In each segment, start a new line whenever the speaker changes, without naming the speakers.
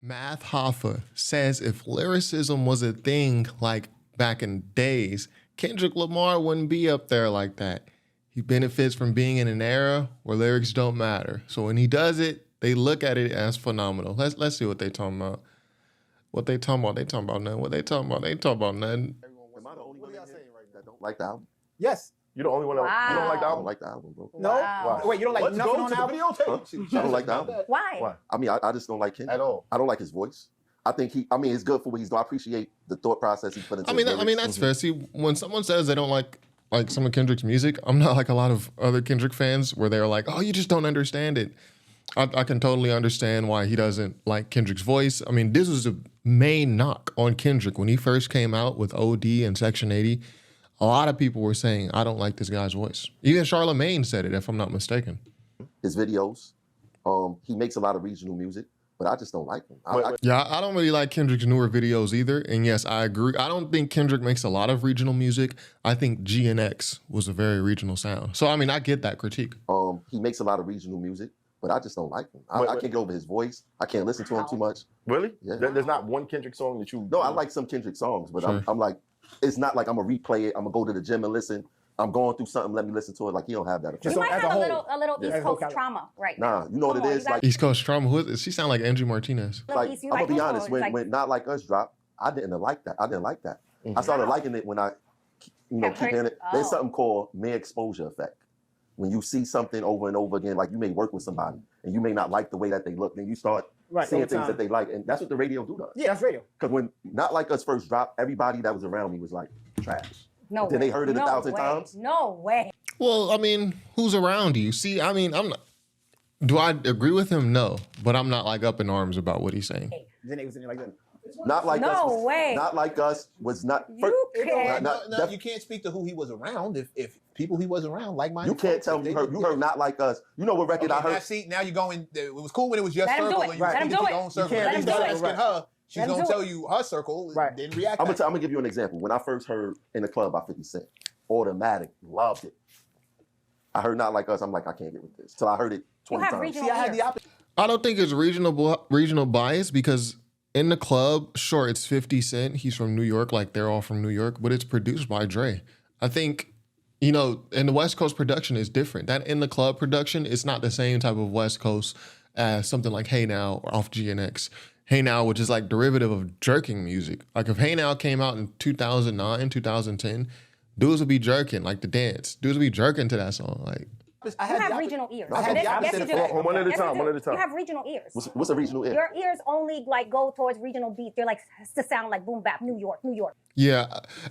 Math Hoffa says if lyricism was a thing like back in days, Kendrick Lamar wouldn't be up there like that. He benefits from being in an era where lyrics don't matter. So when he does it, they look at it as phenomenal. Let's see what they talking about. What they talking about? They talking about nothing. What they talking about? They talking about nothing.
Am I the only one y'all saying right that don't like the album?
Yes.
You the only one that you don't like the
I don't
album?
like the album, bro.
No.
Why?
Wait, you don't like
Let's
nothing
go
on
to
the
the
album?
videotape.
I don't like the album.
Why?
Why?
I mean, I just don't like Kendrick
At all.
I don't like his voice. I think it's good for what he's doing. I appreciate the thought process he put into his lyrics.
That's fair. See, when someone says they don't like some of Kendrick's music, I'm not like a lot of other Kendrick fans where they're like, oh, you just don't understand it. I can totally understand why he doesn't like Kendrick's voice. I mean, this was a main knock on Kendrick when he first came out with OD and Section 80. A lot of people were saying, I don't like this guy's voice. Even Charlemagne said it, if I'm not mistaken.
His videos, he makes a lot of regional music, but I just don't like him.
I don't really like Kendrick's newer videos either. And yes, I agree. I don't think Kendrick makes a lot of regional music. I think GNX was a very regional sound. So, I mean, I get that critique.
He makes a lot of regional music, but I just don't like him. I can't get over his voice. I can't listen to him too much.
Really?
Yeah.
There's not one Kendrick song that you...
No, I like some Kendrick songs, but
Sure.
I'm like, it's not like I'm going to replay it. I'm going to go to the gym and listen. I'm going through something, let me listen to it. Like, he don't have that effect.
You might
as
have
a
a
whole.
little
Yeah.
East Coast trauma right now.
Nah, you know what
Come
it
on,
is?
you
Like,
East Coast trauma. Who is it? She sound like Angie Martinez.
Little
like
East, you
I'm
like
going to be
East
honest,
Coast,
when Not Like Us dropped, I didn't like that. I didn't like that. I started liking it when I,
Kept
keep hearing it.
hearing-
There's
oh.
something called mere exposure effect. When you see something over and over again, like you may work with somebody and you may not like the way that they look, then you start seeing
over
things
time.
that they like. And that's what the radio do to us.
Yeah, that's radio.
Because when Not Like Us first dropped, everybody that was around me was like, trash.
No
Then
way.
they heard it
No
1,000
way.
times?
No way.
Well, I mean, who's around you? See, I mean, I'm not. Do I agree with him? No, but I'm not like up in arms about what he's saying.
Then they was in there like that.
Not Like Us.
No way.
Not Like Us was not.
You can't.
not-
You can't speak to who he was around. If people he was around, like-minded.
You can't
folks,
tell
if
me
they-
you heard Not Like Us. You know what record I
Okay,
heard?
now, see, now you're going. It was cool when it was your
Let him do
circle
it.
and you
Let him
speak
do
to
it.
your own circle.
can't
And
be
you start
that.
asking her. She's
Let him
gonna
do
tell
it.
you her circle.
Right.
Didn't react.
I'm
that
gonna give you an example. When I first heard In the Club by 50 Cent, Automatic, loved it. I heard Not Like Us. I'm like, I can't get with this. Till I heard it
You
20
have
times.
regional
See, I had
ears.
the opposite.
I don't think it's regional bias because In the Club, sure, it's 50 Cent. He's from New York, like they're all from New York, but it's produced by Dre. I think, and the West Coast production is different. That In the Club production is not the same type of West Coast as something like Hey Now off GNX. Hey Now, which is like derivative of jerking music. Like if Hey Now came out in 2009, 2010, dudes would be jerking, like the dance. Dudes would be jerking to that song. Like,
I
You
had
have
the
regional ears.
I had the
Yes,
opposite
you do.
effect.
One at a
Yes, you
time,
do.
one at a time.
You have regional ears.
What's a regional ear?
Your ears only like go towards regional beats. They're like to sound like boom bap, New York, New York.
yeah,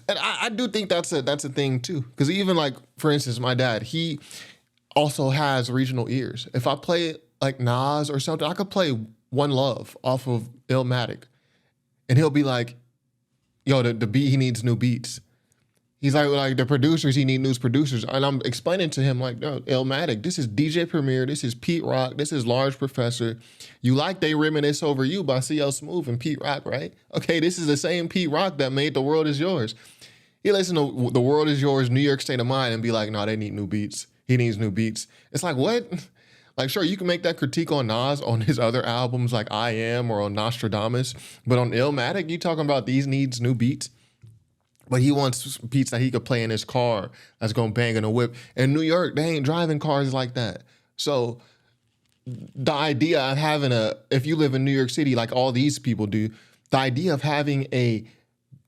and I do think that's a thing too. Because even like, for instance, my dad, he also has regional ears. If I play like Nas or something, I could play One Love off of Illmatic, and he'll be like, "Yo, the beat, he needs new beats." He's like the producers, he need new producers. And I'm explaining to him like, no, Illmatic, this is DJ Premier, this is Pete Rock, this is Large Professor. You like They Reminisce Over You by CL Smooth and Pete Rock, right? Okay, this is the same Pete Rock that made The World Is Yours. He listen to The World Is Yours, New York State of Mind and be like, no, they need new beats. He needs new beats. It's like, what? Like, sure, you can make that critique on Nas on his other albums like I Am or on Nostradamus, but on Illmatic, you talking about these needs new beats? But he wants beats that he could play in his car that's going to bang in a whip. In New York, they ain't driving cars like that. So the idea of having if you live in New York City like all these people do, the idea of having a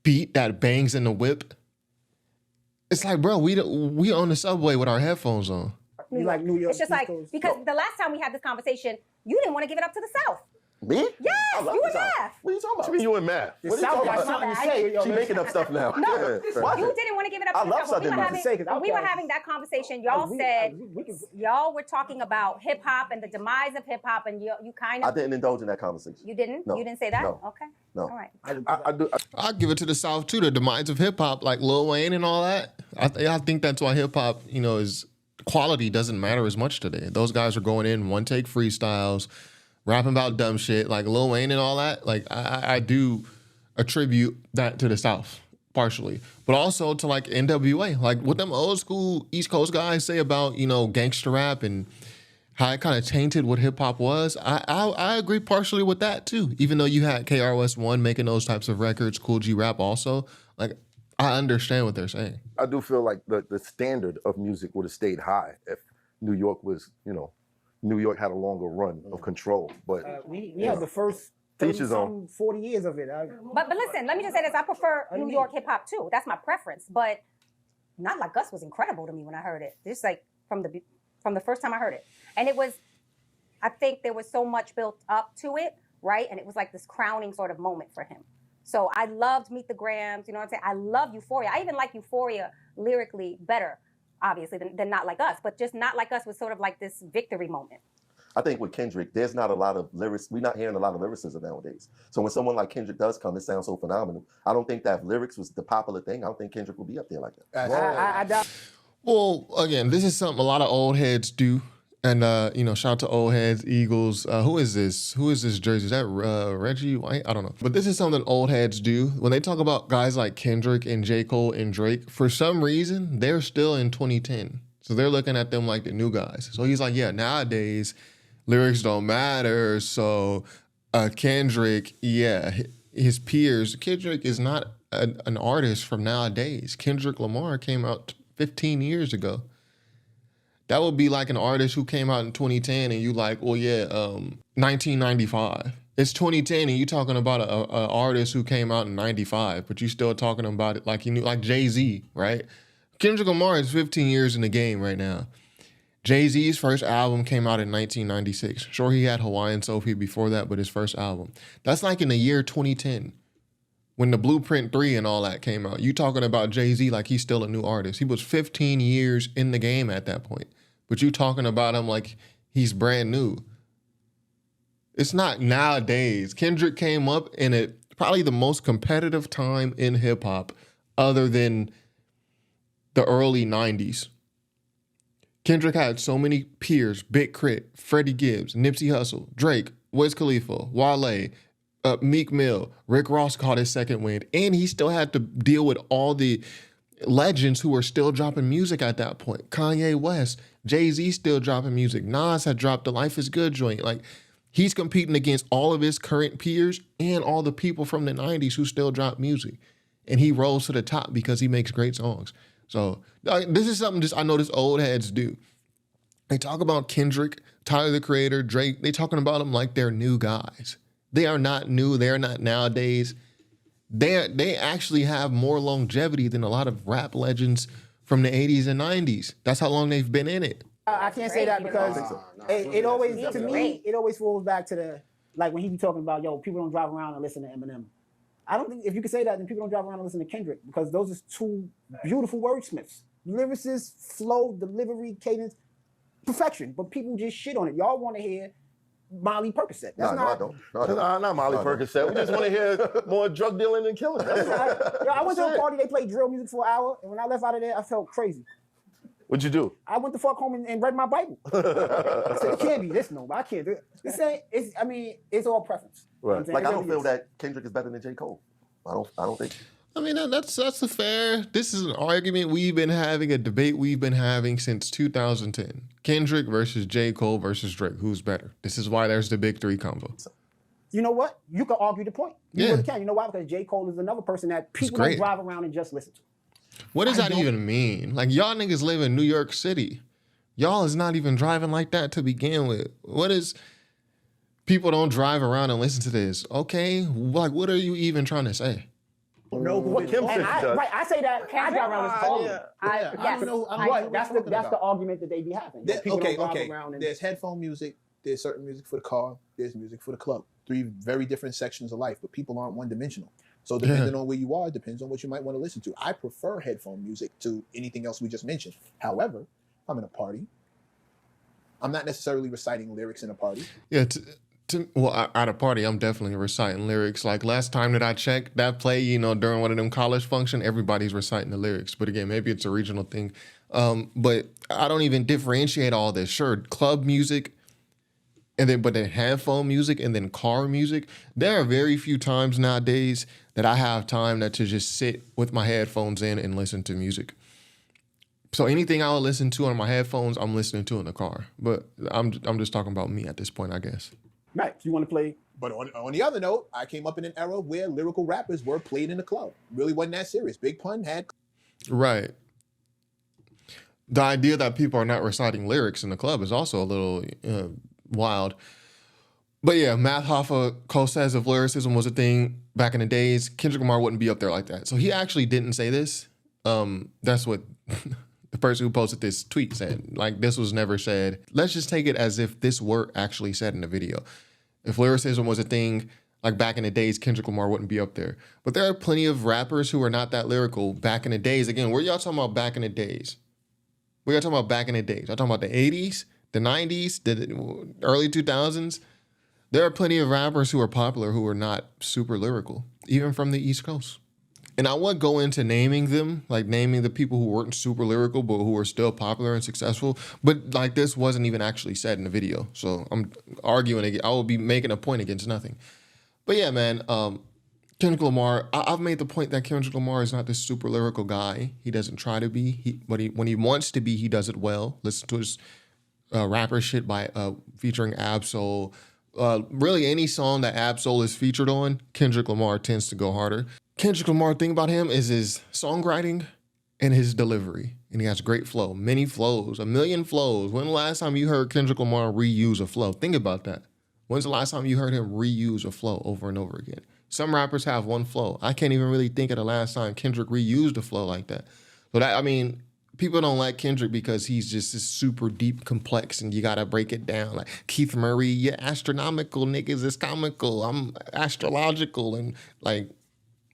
beat that bangs in the whip, it's like, bro, we on the subway with our headphones on.
You like New York?
It's just
East
like
Coast?
because the last time we had this conversation, you didn't want to give it up to the South.
Me?
Yes,
I love
you
the
and
South.
Math.
What are you talking
What
about?
you mean you in math?
The
What are you
South
talking
got
about?
something to
My
say. Yo,
She making up stuff now.
No,
Yeah. What?
you didn't want to give it up
I
to the
love
South. When
Southern Math.
when we were having that conversation, y'all said y'all were talking about hip hop and the demise of hip hop, and you kind
I
of
didn't indulge in that conversation.
you didn't
No.
you didn't say that.
No.
Okay,
No.
all right.
I do.
I'll give it to the South too, the demise of hip hop, like Lil Wayne and all that. I think that's why hip hop, is quality doesn't matter as much today. Those guys are going in one take freestyles, rapping about dumb shit like Lil Wayne and all that. Like I do attribute that to the South partially, but also to like NWA, like what them old school East Coast guys say about gangster rap and how it kind of tainted what hip hop was. I agree partially with that too. Even though you had KRS-One making those types of records, Cool G Rap also, like I understand what they're saying.
I do feel like the standard of music would have stayed high if New York was, New York had a longer run of control. But
We had the first
Teach his own.
40 years of it.
But listen, let me just say this. I prefer New York hip hop too. That's my preference. But Not Like Us was incredible to me when I heard it. Just like from the first time I heard it. And it was, I think there was so much built up to it, right? And it was like this crowning sort of moment for him. So I loved Meet the Grams, you know what I'm saying? I love Euphoria. I even like Euphoria lyrically better, obviously, than Not Like Us. But just Not Like Us was sort of like this victory moment.
I think with Kendrick, there's not a lot of lyrics. We're not hearing a lot of lyricism nowadays. So when someone like Kendrick does come, it sounds so phenomenal. I don't think that if lyrics was the popular thing, I don't think Kendrick would be up there like that.
I doubt.
Well, again, this is something a lot of old heads do. And, shout out to old heads, Eagles. Who is this? Who is this jersey? Is that Reggie White? I don't know. But this is something old heads do. When they talk about guys like Kendrick and J. Cole and Drake, for some reason, they're still in 2010. So they're looking at them like the new guys. So he's like, yeah, nowadays, lyrics don't matter. So Kendrick, yeah, his peers. Kendrick is not an artist from nowadays. Kendrick Lamar came out 15 years ago. That would be like an artist who came out in 2010 and you like, well, yeah, 1995. It's 2010 and you talking about an artist who came out in 95, but you still talking about it like you knew, like Jay-Z, right? Kendrick Lamar is 15 years in the game right now. Jay-Z's first album came out in 1996. Sure, he had Hawaiian Sophie before that, but his first album. That's like in the year 2010 when the Blueprint 3 and all that came out. You talking about Jay-Z like he's still a new artist. He was 15 years in the game at that point. But you talking about him like he's brand new. It's not nowadays. Kendrick came up in probably the most competitive time in hip hop other than the early 90s. Kendrick had so many peers: Big Crit, Freddie Gibbs, Nipsey Hussle, Drake, Wiz Khalifa, Wale, Meek Mill, Rick Ross caught his second wind, and he still had to deal with all the legends who were still dropping music at that point. Kanye West, Jay-Z still dropping music. Nas had dropped the Life is Good joint. Like, he's competing against all of his current peers and all the people from the 90s who still drop music. And he rose to the top because he makes great songs. So this is something I notice old heads do. They talk about Kendrick, Tyler, the Creator, Drake. They talking about them like they're new guys. They are not new. They're not nowadays. They actually have more longevity than a lot of rap legends from the 80s and 90s. That's how long they've been in it.
I can't say that because it always, to me, it always falls back to the, like when he be talking about, people don't drive around and listen to Eminem. I don't think, if you could say that, then people don't drive around and listen to Kendrick because those are two beautiful wordsmiths. Lyricists, flow, delivery, cadence, perfection. But people just shit on it. Y'all want to hear Molly Percocet. That's
No, I don't. No, I don't.
Not Molly Percocet. We just want to hear more drug dealing and killing. That's all.
I went to a party, they played drill music for an hour, and when I left out of there, I felt crazy.
What'd you do?
I went to fuck home and read my Bible. I said, it can't be this, no, I can't do it. It's all preference.
Right.
You know
Like,
what
I
I'm
don't
saying?
feel that Kendrick is better than J. Cole. I don't think.
I mean, that's a fair. This is an argument we've been having, a debate we've been having since 2010. Kendrick versus J. Cole versus Drake. Who's better? This is why there's the big three combo.
You know what? You can argue the point. You
Yeah.
really can. You know why? Because J. Cole is another person that people don't
great.
drive around and just listen to.
What does that even mean? Like, y'all niggas live in New York City. Y'all is not even driving like that to begin with. What is... People don't drive around and listen to this. Okay, like, what are you even trying to say?
No,
What Kim said she does.
I say that. I drive around with all of them.
Yes.
Right, that's the argument that they be having. That people don't drive around and
There's headphone music. There's certain music for the car. There's music for the club. Three very different sections of life, but people aren't one-dimensional. So depending on where you are, depends on what you might want to listen to. I prefer headphone music to anything else we just mentioned. However, if I'm in a party, I'm not necessarily reciting lyrics in a party.
Yeah, at a party, I'm definitely reciting lyrics. Like, last time that I checked that play, during one of them college functions, everybody's reciting the lyrics. But again, maybe it's a regional thing. But I don't even differentiate all this. Sure, club music, but then headphone music and then car music. There are very few times nowadays that I have time to just sit with my headphones in and listen to music. So anything I would listen to on my headphones, I'm listening to in the car. But I'm just talking about me at this point, I guess.
Right. You want to play?
But on the other note, I came up in an era where lyrical rappers were played in the club. Really wasn't that serious. Big Pun had.
Right. The idea that people are not reciting lyrics in the club is also a little wild. But yeah, Math Hoffa co-says if lyricism was a thing back in the days, Kendrick Lamar wouldn't be up there like that. So he actually didn't say this. That's what the person who posted this tweet said. Like, this was never said. Let's just take it as if this were actually said in the video. If lyricism was a thing, like back in the days, Kendrick Lamar wouldn't be up there. But there are plenty of rappers who are not that lyrical back in the days. Again, where y'all talking about back in the days? We are talking about back in the days. I'm talking about the 80s, the 90s, the early 2000s. There are plenty of rappers who are popular who are not super lyrical, even from the East Coast. And I would go into naming them, like naming the people who weren't super lyrical, but who were still popular and successful. But like this wasn't even actually said in the video. So I'm arguing, I will be making a point against nothing. But yeah, man, Kendrick Lamar, I've made the point that Kendrick Lamar is not this super lyrical guy. He doesn't try to be. When he wants to be, he does it well. Listen to his rapper shit by featuring Ab-Soul. Really, any song that Ab-Soul is featured on, Kendrick Lamar tends to go harder. Kendrick Lamar, thing about him is his songwriting and his delivery. And he has great flow, many flows, 1 million flows. When the last time you heard Kendrick Lamar reuse a flow? Think about that. When's the last time you heard him reuse a flow over and over again? Some rappers have one flow. I can't even really think of the last time Kendrick reused a flow like that. So that, I mean, people don't like Kendrick because he's just this super deep, complex, and you gotta break it down. Like Keith Murray, yeah, astronomical niggas is comical. I'm astrological, and like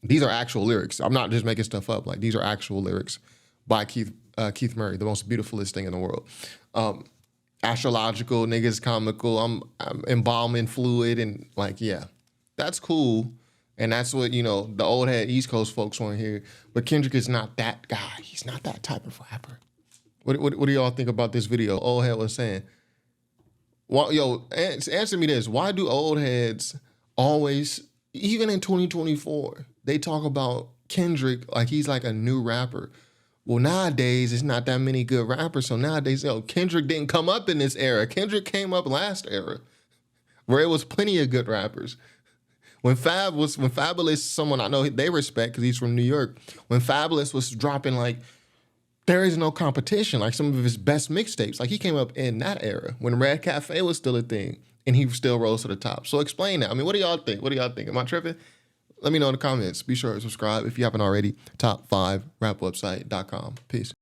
these are actual lyrics. I'm not just making stuff up. Like these are actual lyrics by Keith Murray, the most beautifulest thing in the world. Astrological niggas comical. I'm embalming fluid, and like yeah, that's cool. And that's what, you know, the old head East Coast folks want to hear. But Kendrick is not that guy. He's not that type of rapper. What do y'all think about this video? Old head was saying, well, yo, answer me this. Why do old heads always, even in 2024, they talk about Kendrick like he's like a new rapper? Well, nowadays, it's not that many good rappers. So nowadays, yo, Kendrick didn't come up in this era. Kendrick came up last era, where it was plenty of good rappers. When Fabulous, someone I know they respect because he's from New York, when Fabulous was dropping like, there is no competition, like some of his best mixtapes, like he came up in that era when Red Cafe was still a thing and he still rose to the top. So explain that. I mean, what do y'all think? What do y'all think? Am I tripping? Let me know in the comments. Be sure to subscribe if you haven't already. Top5rapwebsite.com. Peace.